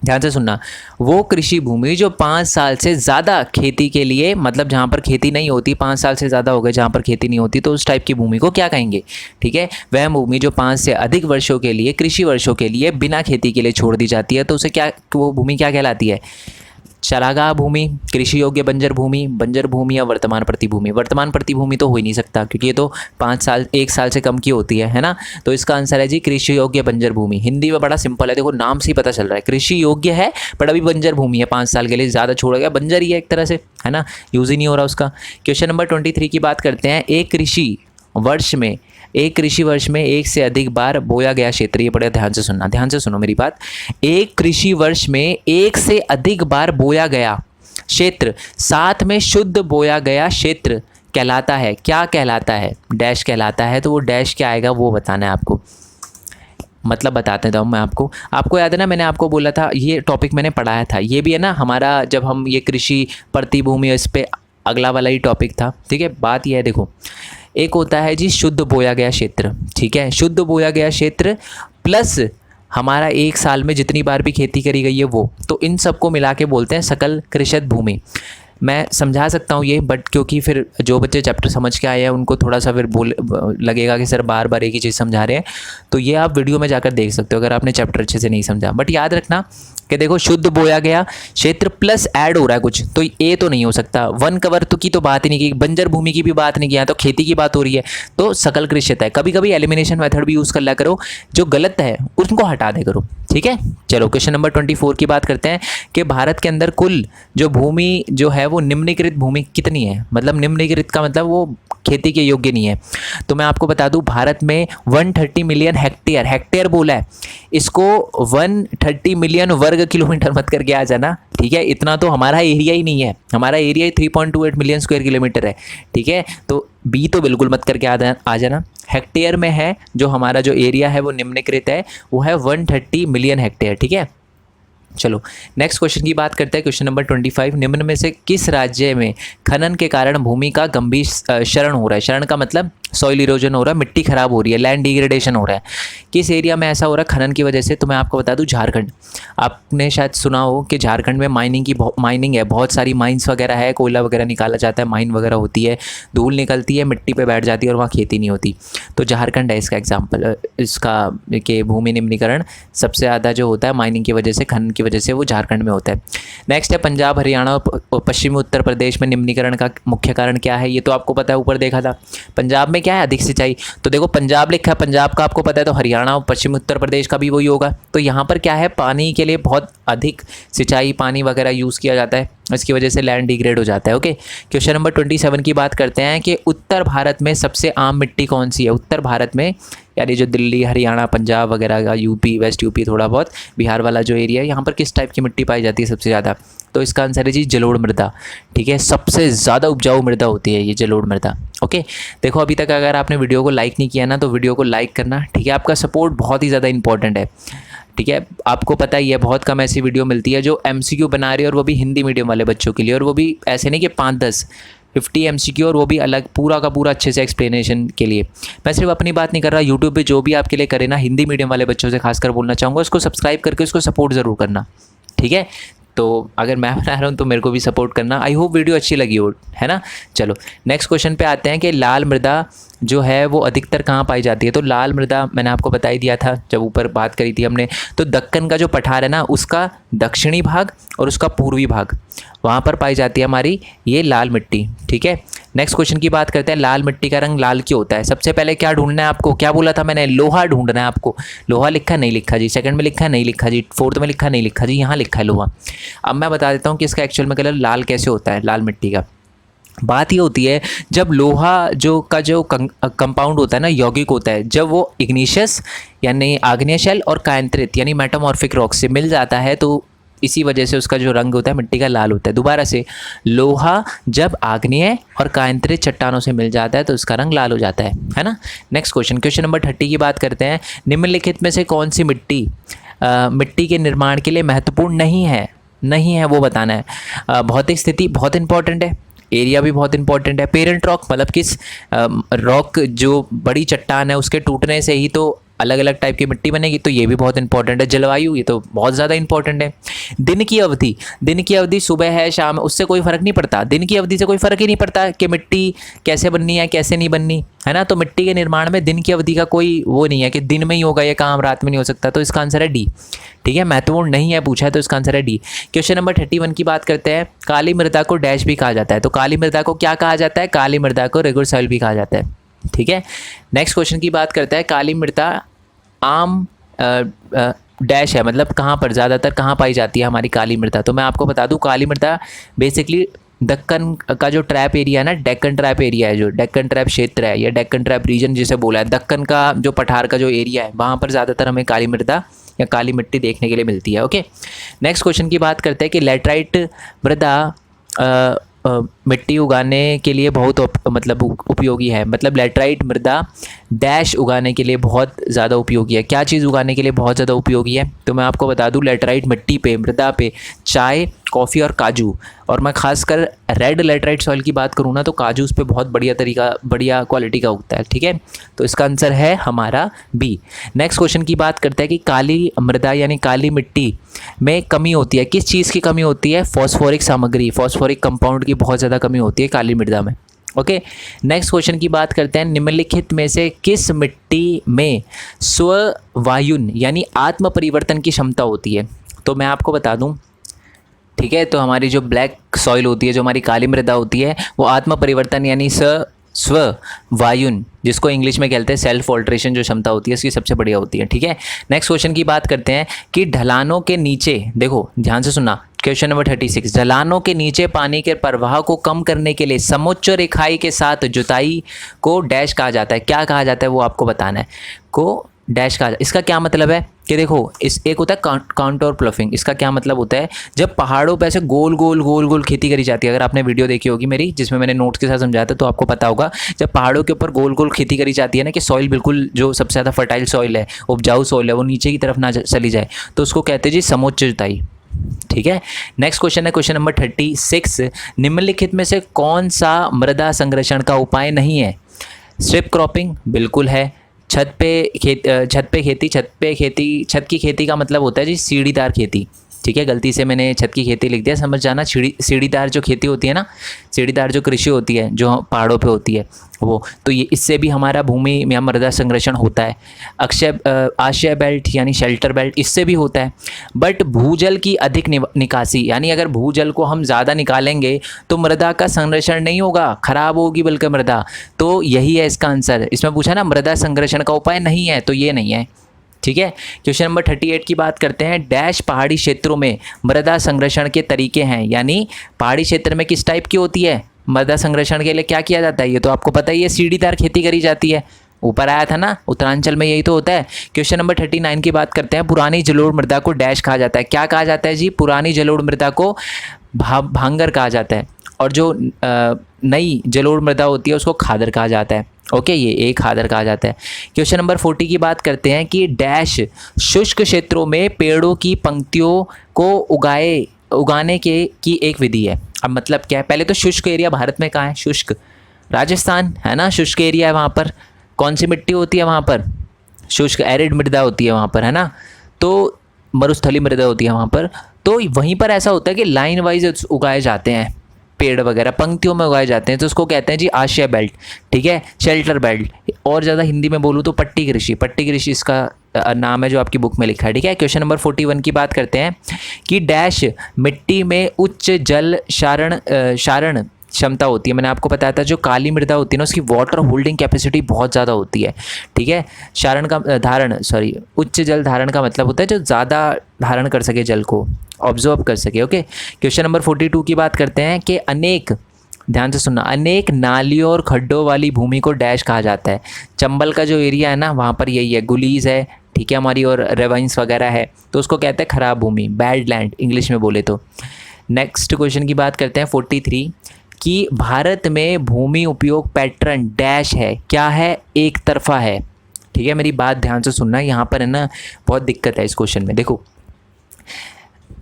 ध्यान से सुनना। वो कृषि भूमि जो 5 साल से ज़्यादा खेती के लिए, मतलब जहाँ पर खेती नहीं होती, 5 साल से ज़्यादा हो गए जहाँ पर खेती नहीं होती, तो उस टाइप की भूमि को क्या कहेंगे? ठीक है, वह भूमि जो 5 से अधिक वर्षों के लिए, कृषि वर्षों के लिए बिना खेती के लिए छोड़ दी जाती है, तो उसे क्या, वो भूमि क्या कहलाती है? चरागाह भूमि, कृषि योग्य बंजर भूमि या वर्तमान प्रतिभूमि। वर्तमान प्रतिभूमि तो हो ही नहीं सकता क्योंकि ये तो 5 साल, 1 साल से कम की होती है ना। तो इसका आंसर है जी कृषि योग्य बंजर भूमि। हिंदी में बड़ा सिंपल है, देखो नाम से ही पता चल रहा है, कृषि योग्य है पर अभी बंजर भूमि है, 5 साल के लिए ज़्यादा छोड़ा गया, बंजर ही है एक तरह से, है ना, यूज़ ही नहीं हो रहा उसका। क्वेश्चन नंबर 23 की बात करते हैं। एक कृषि वर्ष में 1 से अधिक बार बोया गया क्षेत्र, ये बड़े ध्यान से सुनना, ध्यान से सुनो मेरी बात। एक कृषि वर्ष में 1 से अधिक बार बोया गया क्षेत्र, साथ में शुद्ध बोया गया क्षेत्र कहलाता है, क्या कहलाता है? डैश कहलाता है। तो वो डैश क्या आएगा वो बताना है आपको। मतलब बताते हूँ मैं आपको याद है ना, मैंने आपको बोला था, ये टॉपिक मैंने पढ़ाया था, ये भी है ना हमारा, जब हम ये कृषि प्रतिभूमि, इस पे अगला वाला ही टॉपिक था। ठीक है, बात ये है, देखो एक होता है जी शुद्ध बोया गया क्षेत्र, ठीक है, शुद्ध बोया गया क्षेत्र प्लस हमारा एक साल में जितनी बार भी खेती करी गई है वो, तो इन सबको मिला के बोलते हैं सकल कृषित भूमि। मैं समझा सकता हूँ ये, बट क्योंकि फिर जो बच्चे चैप्टर समझ के आए हैं उनको थोड़ा सा फिर लगेगा कि सर बार बार एक ही चीज़ समझा रहे हैं, तो ये आप वीडियो में जाकर देख सकते हो अगर आपने चैप्टर अच्छे से नहीं समझा। बट याद रखना कि देखो शुद्ध बोया गया क्षेत्र प्लस ऐड हो रहा है कुछ, तो ए तो नहीं हो सकता। वन कवर तो की तो बात ही नहीं की, बंजर भूमि की भी बात नहीं किया, तो खेती की बात हो रही है, तो सकल कृषित है। कभी कभी एलिमिनेशन मेथड भी यूज़ कर लिया करो, जो गलत है उनको हटा दे करो। ठीक है, चलो क्वेश्चन नंबर 24 की बात करते हैं कि भारत के अंदर कुल जो भूमि जो है वो निम्नलिखित भूमि कितनी है। मतलब निम्नलिखित का मतलब वो खेती के योग्य नहीं है। तो मैं आपको बता दूं भारत में 130 मिलियन हेक्टेयर, हेक्टेयर बोला है, इसको 130 मिलियन वर्ग किलोमीटर मत करके आ जाना। ठीक है, इतना तो हमारा एरिया ही नहीं है, हमारा एरिया ही 3.28 मिलियन स्क्वायर किलोमीटर है। ठीक है, तो बी तो बिल्कुल मत करके आ जाना। हेक्टेयर में है जो हमारा जो एरिया है वो निम्नलिखित है, वो है 130 मिलियन हेक्टेयर। ठीक है, चलो नेक्स्ट क्वेश्चन की बात करते हैं। क्वेश्चन नंबर 25, निम्न में से किस राज्य में खनन के कारण भूमि का गंभीर क्षरण हो रहा है। क्षरण का मतलब सॉइल इरोजन हो रहा है, मिट्टी खराब हो रही है, लैंड डिग्रेडेशन हो रहा है। किस एरिया में ऐसा हो रहा है खनन की वजह से? तो मैं आपको बता दूं झारखंड। आपने शायद सुना हो कि झारखंड में माइनिंग है, बहुत सारी माइंस वगैरह है, कोयला वगैरह निकाला जाता है, माइन वगैरह होती है, धूल निकलती है, मिट्टी पर बैठ जाती है और वहाँ खेती नहीं होती। तो झारखंड है इसका एग्जाम्पल, इसका कि भूमि निम्नीकरण सबसे ज़्यादा जो होता है माइनिंग की वजह से, खनन की वजह से, वो झारखंड में होता है। नेक्स्ट है पंजाब, हरियाणा और पश्चिमी उत्तर प्रदेश में निम्नीकरण का मुख्य कारण क्या है? ये तो आपको पता है, ऊपर देखा था। पंजाब में क्या है? अधिक सिंचाई। तो देखो पंजाब लिखा है, पंजाब का आपको पता है, तो हरियाणा और पश्चिमी उत्तर प्रदेश का भी वही होगा। तो यहाँ पर क्या है, पानी के लिए बहुत अधिक सिंचाई, पानी वगैरह यूज़ किया जाता है, इसकी वजह से लैंड डिग्रेड हो जाता है। ओके, क्वेश्चन नंबर 27 की बात करते हैं कि उत्तर भारत में सबसे आम मिट्टी कौन सी है? उत्तर भारत में यानी जो दिल्ली, हरियाणा, पंजाब वगैरह का, यूपी, वेस्ट यूपी, थोड़ा बहुत बिहार वाला जो एरिया है, यहाँ पर किस टाइप की मिट्टी पाई जाती है सबसे ज़्यादा? तो इसका आंसर है जी जलोढ़ मृदा। ठीक है, सबसे ज़्यादा उपजाऊ मृदा होती है ये जलोढ़ मृदा। ओके, देखो अभी तक अगर आपने वीडियो को लाइक नहीं किया ना, तो वीडियो को लाइक करना। ठीक है, आपका सपोर्ट बहुत ही ज़्यादा इंपॉर्टेंट है। ठीक है, आपको पता ही है बहुत कम ऐसी वीडियो मिलती है जो MCQ बना रही है, और वो भी हिंदी मीडियम वाले बच्चों के लिए, और वो भी ऐसे नहीं कि 5-10 50 MCQ, और वो भी अलग पूरा का पूरा अच्छे से एक्सप्लेनेशन के लिए। मैं सिर्फ अपनी बात नहीं कर रहा, यूट्यूब पे जो भी आपके लिए करे ना, हिंदी मीडियम वाले बच्चों से खासकर बोलना चाहूँगा, उसको सब्सक्राइब करके उसको सपोर्ट ज़रूर करना। ठीक है, तो अगर मैं बना रहा हूँ तो मेरे को भी सपोर्ट करना। आई होप वीडियो अच्छी लगी हो, है ना। चलो नेक्स्ट क्वेश्चन पे आते हैं कि लाल मृदा जो है वो अधिकतर कहाँ पाई जाती है? तो लाल मृदा मैंने आपको बता ही दिया था जब ऊपर बात करी थी हमने। तो दक्कन का जो पठार है ना, उसका दक्षिणी भाग और उसका पूर्वी भाग, वहाँ पर पाई जाती है हमारी ये लाल मिट्टी। ठीक है, नेक्स्ट क्वेश्चन की बात करते हैं। लाल मिट्टी का रंग लाल क्यों होता है? सबसे पहले क्या ढूंढना है आपको? क्या बोला था मैंने? लोहा ढूंढना है आपको। लोहा लिखा नहीं लिखा जी? सेकंड में लिखा नहीं लिखा जी? फोर्थ में लिखा नहीं लिखा जी? यहाँ लिखा है लोहा। अब मैं बता देता हूँ कि इसका एक्चुअल में कलर लाल कैसे होता है लाल मिट्टी का। बात ये होती है जब लोहा जो कंपाउंड होता है ना, यौगिक होता है, जब वो इग्निशियस यानी आग्नेय शेल और कायांतरित यानी मेटामॉर्फिक रॉक से मिल जाता है, तो इसी वजह से उसका जो रंग होता है मिट्टी का लाल होता है। दोबारा से, लोहा जब आग्नेय और कायांतरित चट्टानों से मिल जाता है तो उसका रंग लाल हो जाता है ना। नेक्स्ट क्वेश्चन नंबर 30 की बात करते हैं। निम्नलिखित में से कौन सी मिट्टी मिट्टी के निर्माण के लिए महत्वपूर्ण नहीं है वो बताना है। भौतिक स्थिति बहुत इंपॉर्टेंट है, एरिया भी बहुत इंपॉर्टेंट है। पेरेंट रॉक मतलब किस रॉक जो बड़ी चट्टान है उसके टूटने से ही तो अलग अलग टाइप की मिट्टी बनेगी, तो ये भी बहुत इंपॉर्टेंट है। जलवायु, ये तो बहुत ज़्यादा इंपॉर्टेंट है। दिन की अवधि सुबह है शाम, उससे कोई फ़र्क नहीं पड़ता। दिन की अवधि से कोई फ़र्क ही नहीं पड़ता कि मिट्टी कैसे बननी है कैसे नहीं बननी, है ना। तो मिट्टी के निर्माण में दिन की अवधि का कोई वो नहीं है कि दिन में ही होगा ये काम, रात में नहीं हो सकता। तो इसका आंसर है डी। ठीक है, महत्वपूर्ण नहीं है पूछा है तो इसका आंसर है डी। क्वेश्चन नंबर 31 की बात करते हैं। काली मृदा को डैश भी कहा जाता है। तो काली मृदा को क्या कहा जाता है? काली मृदा को रेगुलर सॉइल भी कहा जाता है। ठीक है, नेक्स्ट क्वेश्चन की बात करते हैं। काली मृदा आम डैश है, मतलब कहाँ पर ज़्यादातर कहाँ पाई जाती है हमारी काली मृदा? तो मैं आपको बता दूं, काली मृदा बेसिकली दक्कन का जो ट्रैप एरिया है ना, डेक्कन ट्रैप एरिया है, जो डेक्कन ट्रैप क्षेत्र है या डेक्कन ट्रैप रीजन जिसे बोला है, दक्कन का जो पठार का जो एरिया है, वहाँ पर ज़्यादातर हमें काली मृदा या काली मिट्टी देखने के लिए मिलती है। ओके, नेक्स्ट क्वेश्चन की बात करते हैं कि लैटराइट मृदा मिट्टी उगाने के लिए बहुत मतलब उपयोगी है, मतलब लेटराइट मृदा डैश उगाने के लिए बहुत ज़्यादा उपयोगी है। क्या चीज़ उगाने के लिए बहुत ज़्यादा उपयोगी है? तो मैं आपको बता दूं, लेटराइट मिट्टी पे, मृदा पे चाय, कॉफ़ी और काजू, और मैं खासकर रेड लेटराइट सॉइल की बात करूँ ना, तो काजू उस पर बहुत बढ़िया क्वालिटी का उगता है। ठीक है, तो इसका आंसर है हमारा बी। नेक्स्ट क्वेश्चन की बात करते हैं कि काली मृदा यानी काली मिट्टी में कमी होती है, किस चीज़ की कमी होती है? फॉस्फोरिक सामग्री, फॉस्फोरिक कंपाउंड की बहुत ज़्यादा कमी होती है काली मृदा में। ओके, नेक्स्ट क्वेश्चन की बात करते हैं, निम्नलिखित में से किस मिट्टी में स्ववायुन यानी आत्म परिवर्तन की क्षमता होती है? तो मैं आपको बता दूं, ठीक है, तो हमारी जो ब्लैक सॉइल होती है, जो हमारी काली मृदा होती है, वो आत्म परिवर्तन यानी स्ववायुन, जिसको इंग्लिश में कहते हैं सेल्फ ऑल्ट्रेशन, जो क्षमता होती है इसकी सबसे बढ़िया होती है। ठीक है, नेक्स्ट क्वेश्चन की बात करते हैं कि ढलानों के नीचे, देखो ध्यान से सुनना, क्वेश्चन नंबर 36, ढलानों के नीचे पानी के प्रवाह को कम करने के लिए समोच्च रेखाई के साथ जुताई को डैश कहा जाता है। क्या कहा जाता है वो आपको बताना है, को डैश कहा जाता है। इसका क्या मतलब है कि देखो, इस एक होता है काउंटर प्लफिंग। इसका क्या मतलब होता है, जब पहाड़ों पे ऐसे गोल गोल खेती करी जाती है। अगर आपने वीडियो देखी होगी मेरी जिसमें मैंने नोट्स के साथ समझाया था, तो आपको पता होगा, जब पहाड़ों के ऊपर गोल गोल खेती करी जाती है ना, कि सॉइल बिल्कुल जो सबसे ज़्यादा फर्टाइल सॉइल है, उपजाऊ सॉइल है, वो नीचे की तरफ ना चली जाए, तो उसको कहते हैं जी समोच्च जुताई। ठीक है, नेक्स्ट क्वेश्चन है क्वेश्चन नंबर 36, निम्नलिखित में से कौन सा मृदा संरक्षण का उपाय नहीं है? स्ट्रिप क्रॉपिंग बिल्कुल है, छत की खेती का मतलब होता है जी सीढ़ीदार खेती। ठीक है, गलती से मैंने छत की खेती लिख दिया, समझ जाना। सीढ़ीदार जो खेती होती है ना, सीढ़ीदार जो कृषि होती है जो पहाड़ों पे होती है वो, तो ये इससे भी हमारा भूमि या मृदा संरक्षण होता है। आश्रय बेल्ट यानी शेल्टर बेल्ट, इससे भी होता है। बट भूजल की अधिक निकासी, यानी अगर भूजल को हम ज़्यादा निकालेंगे तो मृदा का संरक्षण नहीं होगा, खराब होगी बल्कि मृदा। तो यही है इसका आंसर। इसमें पूछा ना मृदा संरक्षण का उपाय नहीं है, तो ये नहीं है। ठीक है, क्वेश्चन नंबर 38 की बात करते हैं, डैश पहाड़ी क्षेत्रों में मृदा संरक्षण के तरीके हैं, यानी पहाड़ी क्षेत्र में किस टाइप की होती है मृदा संरक्षण के लिए क्या किया जाता है? ये तो आपको पता ही है, सीढ़ीदार खेती करी जाती है। ऊपर आया था ना, उत्तरांचल में यही तो होता है। क्वेश्चन नंबर 39 की बात करते हैं, पुरानी जलोढ़ मृदा को डैश कहा जाता है। क्या कहा जाता है जी? पुरानी जलोढ़ मृदा को भांगर कहा जाता है, और जो नई जलोढ़ मृदा होती है उसको खादर कहा जाता है। ओके, ये एक खादर कहा जाता है। क्वेश्चन नंबर 40 की बात करते हैं कि डैश शुष्क क्षेत्रों में पेड़ों की पंक्तियों को उगाने की एक विधि है। अब मतलब क्या है, पहले तो शुष्क एरिया भारत में कहाँ है? शुष्क राजस्थान है ना, शुष्क एरिया है वहाँ पर। कौन सी मिट्टी होती है वहाँ पर? शुष्क एरिड मृदा होती है वहाँ पर, है ना, तो मरुस्थली मृदा होती है वहाँ पर। तो वहीं पर ऐसा होता है कि लाइन वाइज उगाए जाते हैं पेड़ वगैरह, पंक्तियों में उगाए जाते हैं, तो उसको कहते हैं जी आश्रय बेल्ट। ठीक है, शेल्टर बेल्ट, और ज़्यादा हिंदी में बोलूँ तो पट्टी कृषि इसका नाम है जो आपकी बुक में लिखा है। ठीक है, क्वेश्चन नंबर 41 की बात करते हैं कि डैश मिट्टी में उच्च जल क्षारण क्षमता होती है। मैंने आपको बताया था जो काली मृदा होती है ना, उसकी वाटर होल्डिंग कैपेसिटी बहुत ज़्यादा होती है। ठीक है, उच्च जल धारण का मतलब होता है जो ज़्यादा धारण कर सके, जल को ऑब्जर्व कर सके। ओके, क्वेश्चन नंबर 42 की बात करते हैं कि ध्यान से सुनना, अनेक नालियों और खड्डों वाली भूमि को डैश कहा जाता है। चंबल का जो एरिया है ना, वहाँ पर यही है, गुलीज है, ठीक है, हमारी, और रेवाइंस वगैरह है, तो उसको कहते हैं खराब भूमि, बैड लैंड इंग्लिश में बोले तो। नेक्स्ट क्वेश्चन की बात करते हैं 43 कि भारत में भूमि उपयोग पैटर्न डैश है। क्या है? एक तरफा है। ठीक है, मेरी बात ध्यान से सुनना, यहाँ पर है ना बहुत दिक्कत है इस क्वेश्चन में। देखो,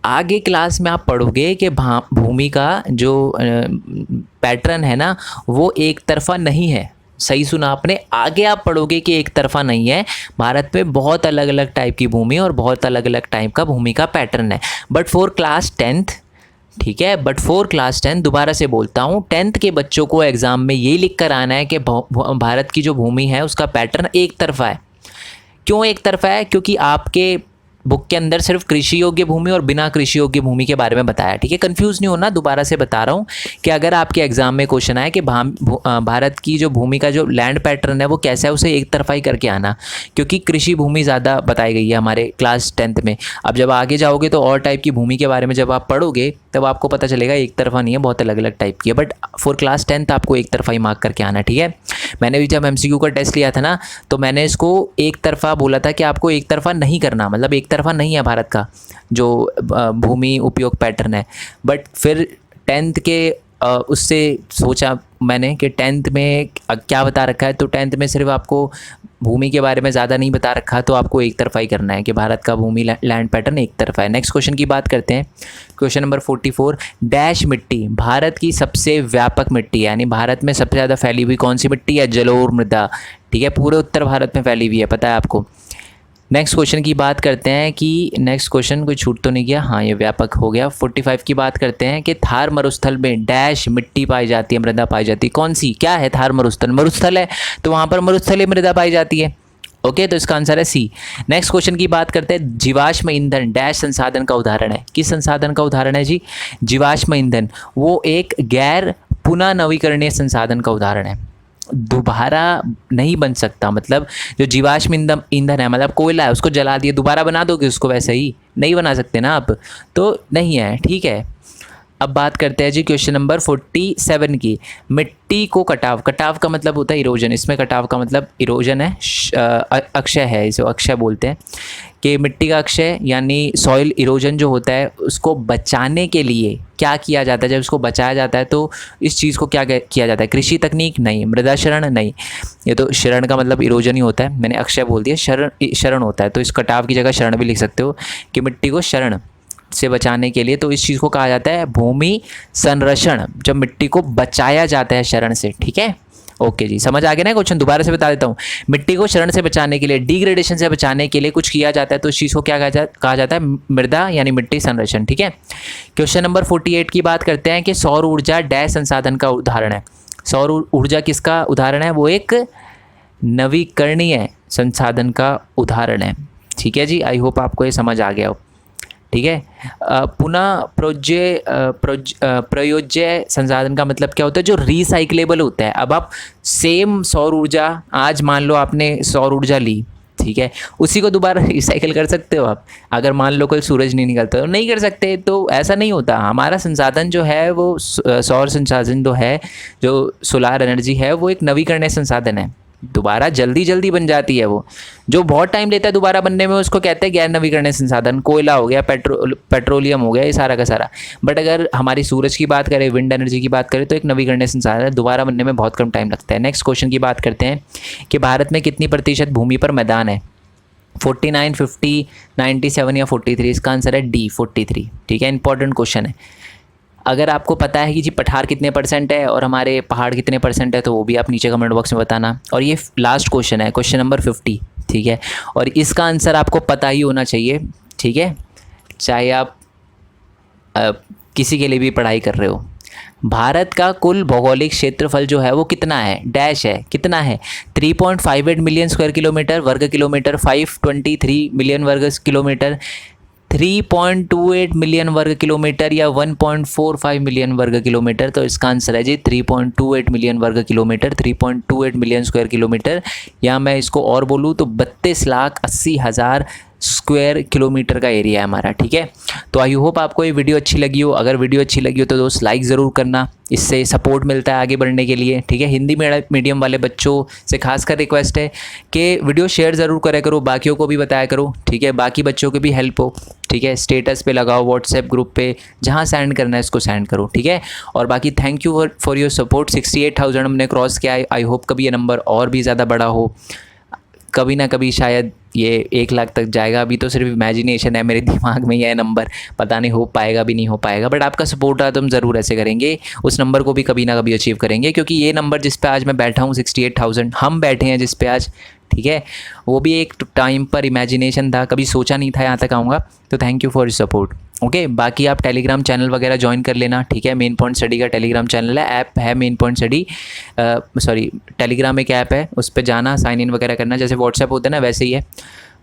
आगे क्लास में आप पढ़ोगे कि भूमि का जो पैटर्न है ना, वो एक तरफा नहीं है। सही सुना आपने, आगे आप पढ़ोगे कि एक तरफा नहीं है। भारत में बहुत अलग अलग टाइप की भूमि और बहुत अलग अलग टाइप का भूमि का पैटर्न है। बट फॉर क्लास 10th, ठीक है, बट फॉर क्लास 10, दोबारा से बोलता हूँ, 10th के बच्चों को एग्ज़ाम में ये लिख कर आना है कि भारत की जो भूमि है उसका पैटर्न एक तरफा है। क्यों एक तरफा है? क्योंकि आपके बुक के अंदर सिर्फ कृषि योग्य भूमि और बिना कृषि योग्य भूमि के बारे में बताया। ठीक है, कंफ्यूज नहीं होना, दोबारा से बता रहा हूँ कि अगर आपके एग्जाम में क्वेश्चन आए कि भारत की जो भूमि का जो लैंड पैटर्न है वो कैसा है, उसे एक तरफा ही करके आना, क्योंकि कृषि भूमि ज़्यादा बताई गई है हमारे क्लास 10th में। अब जब आगे जाओगे तो और टाइप की भूमि के बारे में जब आप पढ़ोगे तब आपको पता चलेगा एक तरफा नहीं है, बहुत अलग अलग टाइप की है। बट फॉर क्लास 10th आपको एक तरफा ही मार्क करके आना। ठीक है, मैंने भी जब MCQ का टेस्ट लिया था ना, तो मैंने इसको एक तरफा बोला था कि आपको एक तरफा नहीं करना, मतलब एक तरफा नहीं है भारत का जो भूमि उपयोग पैटर्न है। बट फिर 10th के उससे सोचा मैंने कि 10th में क्या बता रखा है, तो 10th में सिर्फ आपको भूमि के बारे में ज़्यादा नहीं बता रखा, तो आपको एक तरफा ही करना है कि भारत का भूमि लैंड पैटर्न एक तरफा है। नेक्स्ट क्वेश्चन की बात करते हैं। क्वेश्चन नंबर 44, डैश मिट्टी भारत की सबसे व्यापक मिट्टी है, यानी भारत में सबसे ज़्यादा फैली हुई कौन सी मिट्टी है? जलोढ़ मृदा। ठीक है, पूरे उत्तर भारत में फैली हुई है, पता है आपको। नेक्स्ट क्वेश्चन की बात करते हैं कि नेक्स्ट क्वेश्चन कोई छूट तो नहीं गया, हाँ ये व्यापक हो गया। 45 की बात करते हैं कि थार मरुस्थल में डैश मिट्टी पाई जाती है, मृदा पाई जाती है, कौन सी? क्या है थार मरुस्थल? मरुस्थल है तो वहाँ पर मरुस्थलीय मृदा पाई जाती है। ओके, तो इसका आंसर है सी। नेक्स्ट क्वेश्चन की बात करते हैं, जीवाश्म ईंधन डैश संसाधन का उदाहरण है। किस संसाधन का उदाहरण है जी? जीवाश्म ईंधन, वो एक गैर पुनः नवीकरणीय संसाधन का उदाहरण है, दोबारा नहीं बन सकता। मतलब जो जीवाश्म ईंधन है, मतलब कोयला है, उसको जला दिए, दोबारा बना दोगे उसको? वैसे ही नहीं बना सकते ना आप, तो नहीं है। ठीक है, अब बात करते हैं जी क्वेश्चन नंबर 47 की। मिट्टी को कटाव, कटाव का मतलब होता है इरोजन, इसमें कटाव का मतलब इरोजन है, अक्षय है, इसे अक्षय बोलते हैं कि मिट्टी का अक्षय यानी सॉइल इरोजन जो होता है उसको बचाने के लिए क्या किया जाता है? जब उसको बचाया जाता है तो इस चीज़ को क्या किया जाता है? कृषि तकनीक नहीं, मृदा क्षरण नहीं, ये तो क्षरण का मतलब इरोजन ही होता है, मैंने अक्षय बोल दिया, क्षरण होता है, तो इस कटाव की जगह क्षरण भी लिख सकते हो कि मिट्टी को क्षरण से बचाने के लिए, तो इस चीज़ को कहा जाता है भूमि संरक्षण, जब मिट्टी को बचाया जाता है क्षरण से। ठीक है, ओके जी, समझ आ गया ना? क्वेश्चन दोबारा से बता देता हूँ। मिट्टी को क्षरण से बचाने के लिए, डिग्रेडेशन से बचाने के लिए कुछ किया जाता है, तो इस चीज़ को क्या कहा जाता है? मृदा यानी मिट्टी संरक्षण। ठीक है, क्वेश्चन नंबर 48 की बात करते हैं कि सौर ऊर्जा डैश संसाधन का उदाहरण है। सौर ऊर्जा किसका उदाहरण है? वो एक नवीकरणीय संसाधन का उदाहरण है। ठीक है जी, आई होप आपको ये समझ आ गया हो। ठीक है, पुनः प्रयोज्य संसाधन का मतलब क्या होता है? जो रिसाइक्लेबल होता है। अब आप सेम सौर ऊर्जा, आज मान लो आपने सौर ऊर्जा ली, ठीक है, उसी को दोबारा रिसाइकिल कर सकते हो आप? अगर मान लो कोई सूरज नहीं निकलता तो नहीं कर सकते, तो ऐसा नहीं होता। हमारा संसाधन जो है वो सौर संसाधन जो है, जो सोलार एनर्जी है, वो एक नवीकरणीय संसाधन है, दोबारा जल्दी बन जाती है। वो जो बहुत टाइम लेता है दोबारा बनने में उसको कहते हैं गैर नवीकरणीय संसाधन। कोयला हो गया, पेट्रोलियम हो गया, ये सारा का सारा। बट अगर हमारी सूरज की बात करें, विंड एनर्जी की बात करें, तो एक नवीकरणीय संसाधन है, दोबारा बनने में बहुत कम टाइम लगता है। नेक्स्ट क्वेश्चन की बात करते हैं कि भारत में कितनी प्रतिशत भूमि पर मैदान है? 49, 50, 97 या 43? इसका आंसर है डी, 43। ठीक है, इंपॉर्टेंट क्वेश्चन है। अगर आपको पता है कि जी पठार कितने % है और हमारे पहाड़ कितने % है, तो वो भी आप नीचे कमेंट बॉक्स में बताना। और ये लास्ट क्वेश्चन है, क्वेश्चन नंबर 50। ठीक है, और इसका आंसर आपको पता ही होना चाहिए। ठीक है, चाहे आप किसी के लिए भी पढ़ाई कर रहे हो। भारत का कुल भौगोलिक क्षेत्रफल जो है वो कितना है? डैश है, कितना है? 3.58 मिलियन स्क्वायर किलोमीटर, वर्ग किलोमीटर, 523 मिलियन वर्ग किलोमीटर, 3.28 मिलियन वर्ग किलोमीटर या 1.45 मिलियन वर्ग किलोमीटर? तो इसका आंसर है जी 3.28 मिलियन वर्ग किलोमीटर, 3.28 मिलियन स्क्वायर किलोमीटर, या मैं इसको और बोलूँ तो 32,80,000 स्क्वायर किलोमीटर का एरिया है हमारा। ठीक है, तो आई होप आपको ये वीडियो अच्छी लगी हो। अगर वीडियो अच्छी लगी हो तो दोस्त लाइक ज़रूर करना, इससे सपोर्ट मिलता है आगे बढ़ने के लिए। ठीक है, हिंदी मीडियम वाले बच्चों से खासकर रिक्वेस्ट है कि वीडियो शेयर ज़रूर करा करो, बाकियों को भी बताया करो। ठीक है, बाकी बच्चों की भी हेल्प हो। ठीक है, स्टेटस पे लगाओ, व्हाट्सएप ग्रुप पे, जहाँ सेंड करना है इसको सेंड करो। ठीक है, और बाकी thank you for your support. 68,000 हमने क्रॉस किया। आई होप कभी ये नंबर और भी ज़्यादा बड़ा हो, कभी ना कभी शायद ये 1 लाख तक जाएगा। अभी तो सिर्फ इमेजिनेशन है मेरे दिमाग में, यह नंबर पता नहीं हो पाएगा भी नहीं हो पाएगा, बट आपका सपोर्ट रहा तो हम ज़रूर ऐसे करेंगे, उस नंबर को भी कभी ना कभी अचीव करेंगे। क्योंकि ये नंबर जिस पे आज मैं बैठा हूँ, 68,000 हम बैठे हैं जिस पे आज, ठीक है, वो भी एक टाइम पर इमेजिनेशन था, कभी सोचा नहीं था यहाँ तक आऊँगा। तो thank you for your support. Okay, बाकी आप टेलीग्राम चैनल वगैरह ज्वाइन कर लेना। ठीक है, मेन पॉइंट स्टडी का टेलीग्राम चैनल है, ऐप है मेन पॉइंट स्टडी, टेलीग्राम एक ऐप है, उस पर जाना, साइन इन वगैरह करना, जैसे व्हाट्सएप होता है ना वैसे ही है,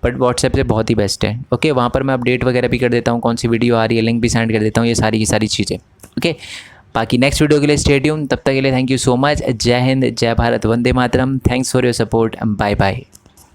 बट व्हाट्सएप से बहुत ही बेस्ट है। ओके, वहाँ पर मैं अपडेट वगैरह भी कर देता हूँ, कौन सी वीडियो आ रही है, लिंक भी सेंड कर देता हूँ, ये सारी की सारी चीज़ें। ओके, बाकी नेक्स्ट वीडियो के लिए स्टे ट्यून, तब तक के लिए थैंक यू सो मच। जय हिंद, जय भारत, वंदे मातरम। Thanks for your support, bye bye.